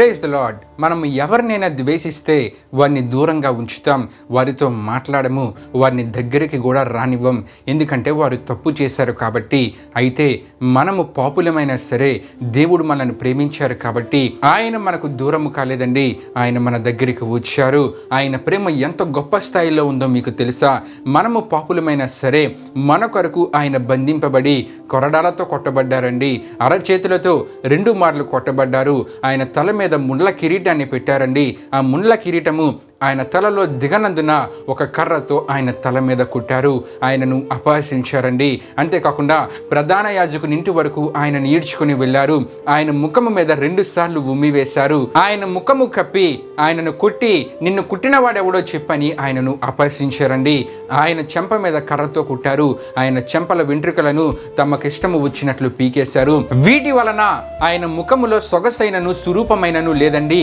Praise the lord. మనం ఎవరినైనా ద్వేషిస్తే వారిని దూరంగా ఉంచుతాం, వారితో మాట్లాడము, వారిని దగ్గరికి కూడా రానివ్వం, ఎందుకంటే వారు తప్పు చేశారు కాబట్టి. అయితే మనము పాపులమైనా సరే దేవుడు మనల్ని ప్రేమించారు కాబట్టి ఆయన మనకు దూరము కాలేదండి, ఆయన మన దగ్గరికి వచ్చారు. ఆయన ప్రేమ ఎంత గొప్ప స్థాయిలో ఉందో మీకు తెలుసా? మనము పాపులమైనా సరే మన కొరకు ఆయన బంధింపబడి కొరడాలతో కొట్టబడ్డారండి, అరచేతులతో 2 మార్లు కొట్టబడ్డారు. ఆయన తల మీద ముండ్ల కిరీటాన్ని పెట్టారండి. ఆ ముండ్ల కిరీటము ఆయన తలలో దిగనందున ఒక కర్రతో ఆయన తల మీద కుట్టారు, ఆయనను అపహసించారండి. అంతేకాకుండా ప్రధాన యాజకుని ఇంటి వరకు ఆయనను ఈడ్చుకుని వెళ్ళారు. ఆయన ముఖము మీద 2 సార్లు ఉమ్మివేశారు. ఆయన ముఖము కప్పి ఆయనను కొట్టి, నిన్ను కుట్టిన వాడెవడో చెప్పని ఆయనను అపహసించారండి. ఆయన చెంప మీద కర్రతో కుట్టారు. ఆయన చెంపల వెంట్రుకలను తమకిష్టము వచ్చినట్లు పీకేశారు. వీటి వలన ఆయన ముఖములో సొగసైనను సురూపమైనను లేదండి.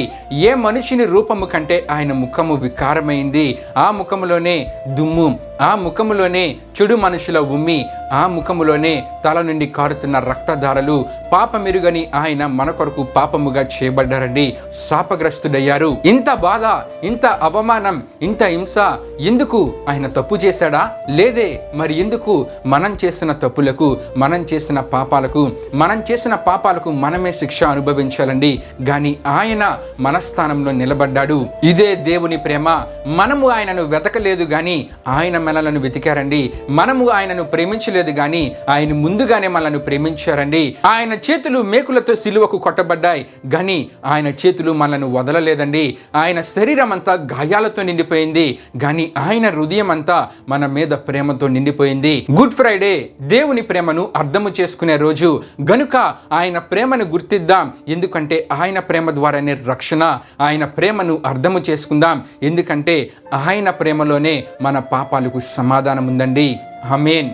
ఏ మనిషిని రూపము కంటే ఆయన ముఖము వికారమైంది. ఆ ముఖములోనే దుమ్ము, ఆ ముఖములోనే చెడు మనుషుల ఉమ్మి, ఆ ముఖములోనే తల నుండి కారుతున్న రక్తధారలు. పాపమెరుగని ఆయన మన కొరకు పాపముగా చేయబడ్డారండి, శాపగ్రస్తుడయ్యారు. ఇంత బాధ, ఇంత అవమానం, ఇంత హింస ఎందుకు? ఆయన తప్పు చేశాడా? లేదే. మరి ఎందుకు? మనం చేసిన తప్పులకు, మనం చేసిన పాపాలకు మనమే శిక్ష అనుభవించాలండి. కానీ ఆయన మన స్థానంలో నిలబడ్డాడు. ఇదే దేవుని ప్రేమ. మనము ఆయనను వెతకలేదు కానీ ఆయన మనలను వెతికారండి. మనము ఆయనను ప్రేమించలేదు కానీ ఆయన ముందుగానే మనల్ని ప్రేమించారండి. ఆయన చేతులు మేకులతో సిలువకు కొట్టబడ్డాయి కానీ ఆయన చేతులు మనల్ని వదలలేదండి. ఆయన శరీరం అంతా గాయాలతో నిండిపోయింది కానీ ఆయన హృదయం అంతా మన మీద ప్రేమతో నిండిపోయింది. గుడ్ ఫ్రైడే దేవుని ప్రేమను అర్థము చేసుకునే రోజు గనుక ఆయన ప్రేమను గుర్తిద్దాం, ఎందుకంటే ఆయన ప్రేమ ద్వారానే రక్షణ. ఆయన ప్రేమను అర్థము చేసుకుందాం, ఎందుకంటే ఆయన ప్రేమలోనే మన పాపాలకు సమాధానం ఉందండి. ఆమేన్.